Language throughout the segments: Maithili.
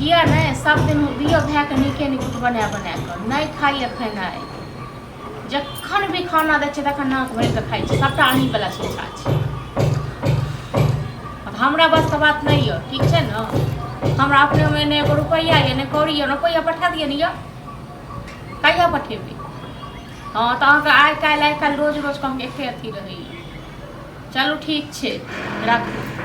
किया नहीं सब दिन दियो भै के नीके नीक बना बना कर नहीं खाइए खेनाइ जखन भी खाना दै छै तखन नाक भरि कऽ खाइ छै सबटा अहीं वाला सोचा छै हमरा बस के बात नहीं है ठीक है ना हमरा अपने में ने एगो रुपया ये ने कौड़ी ये रुपया पठा दिए नहीं कहिया पठेबे हाँ तो आइ काल्हि रोज रोज कम एके अथी रही चलू ठीक छै राखू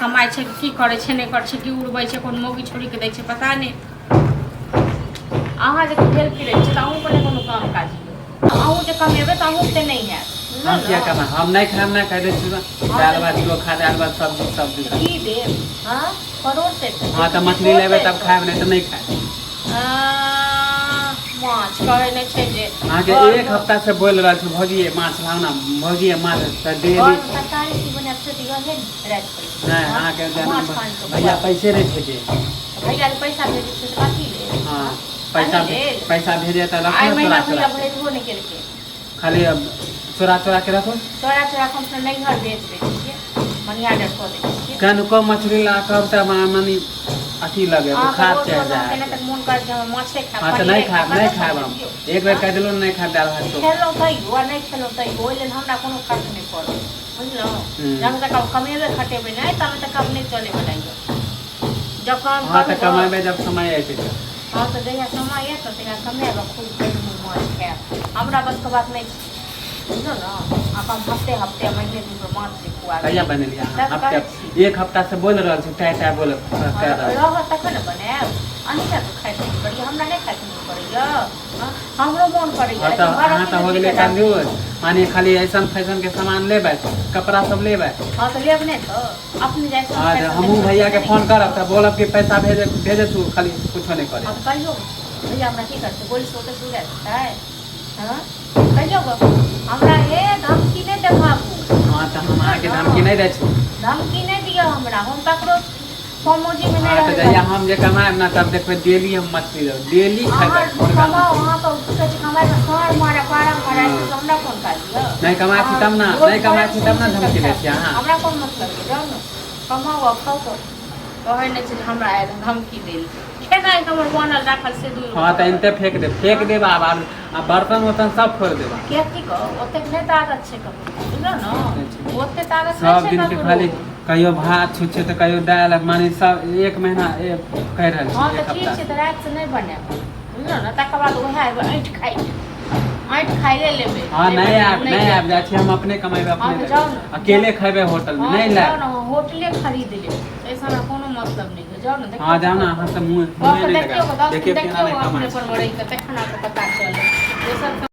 कमाइ छै की करै छै नहि करै छै कि उड़बै छै कोन मौगी छोड़ी के दै छै पता नहि अहाँ जे खेल फिरै छै तऽ अहूँके नहि कोनो काम काज अहूँ जे कमेबै तऽ अहूँ से नहीं हैत हम क्या करना हम नहीं खाए ना कह देते दाल भात चोखा दाल भात सब्जी की देब हाँ करोड़ से हाँ तो मछली लेबै तब खाएब नहीं तो नहीं खाए माछ कहै नहि छै जे अहाँके एक हफ्ता से बोल रहल छी भौजी माछ लाउ ना भौजी माछ तऽ डेली तरकारी की बने से दियो है रात को नहीं अहाँके भैया पैसे नहीं भेजे भैया के पैसा भेजे छै तऽ कथी ले हाँ पैसा भेजे तऽ आई रखो महीना चोरा भैया भेजबो नहीं केलकै खाली चोरा के रखो चोरा हम अपना नहीं घर बेच दै छियै मनी ऑर्डर कऽ दै छियै कन को मछली ला कब तक मनी अथी लगे बुखार चढ़ जाए तक मन कर जे माछे खा हाँ तो नहीं खाएब हम एक बेर कह दिलौ नहीं खाएब दाल भात खेलौं तैयो आ नहीं खेलौं तैयो ओहि लेल हमरा कोनो फर्क नहीं पड़ल बुझलौं जब तक कमेबे खटेबे नहीं तब तक अब नहीं चले बनाइयो जब काम हाँ तो कमाबे जब समय आए थे हाँ तो जहिया समय है तो तेरा कमेब खूब माछ खाएब हमरा बस के बात नहीं बुझलो ना अपन हफ्ते महीने दिन पर माछ से खुआ कहिया बनेलिया हफ्ते एक हफ्ता से बोल रहल छी टाइट बोल रह तखन न बनाएब अनिता तो खाइ छी बढ़िया हमरा नहीं खाइ छी पड़ैया हमरो मन पड़ैया तो अहाँ तो हो गेले कंजूस माने खाली ऐसन फैशन के सामान लेबै कपड़ा सब लेबै हां तो लेब नहीं तो अपने जैसे आज हमहू भैया के फोन करब त बोलब कि पैसा भेजे तू खाली कुछो नहीं करे अब कहियो भैया हमरा की करते बोल सोते सुरे है हां कहियो हमरा हे धमकी नहीं देखाबू हां त हम अहाँ के धमकी नहीं दै छी धमकी नहीं दियो हमरा हम ककरो फौमोजी में नहीं रहब जहिया हम जे कमाएब ना तब देखबै डेली हम मछली लेब डेली खाएब कमाओ वहां तो कुछ कमाए तो सर मारे पारा मारे तो हमरा कौन कर दियो नहीं कमाए छी तब ना नहीं कमाए छी तब ना धमकी दै छी अहाँ हमरा कौन मतलब है जानो कमाओ अब खाओ तो कहै नहीं छै हमरा धमकी देल खेनाइ हमर बनल राखल से दू हां त इनते फेंक देब आब बर्तन वर्तन सब फोड़ देब के की को ओते नहीं ताकत छै ककरो बुझलो ना ओते ताकत सब दिन के खाली कहियो भात छुच्छे तो कहियो दाल माने सब एक महीना कह रहल छी हां तो ठीक छै त रात से नहीं बने बुझलो ना तकर बाद ओहे ऐठ खाइ ले लेबे हां नहीं आब जा छी हम अपने कमाइबे अपने अकेले खैबे होटल में नहीं लाए जाओ ना होटले खरीद ले ऐसा ना कोनो मतलब नहीं है जाओ ना देखो हां जाओ ना हां से मुंह नहीं लगा देखियो अपने पर मरई के तखन आपको पता चले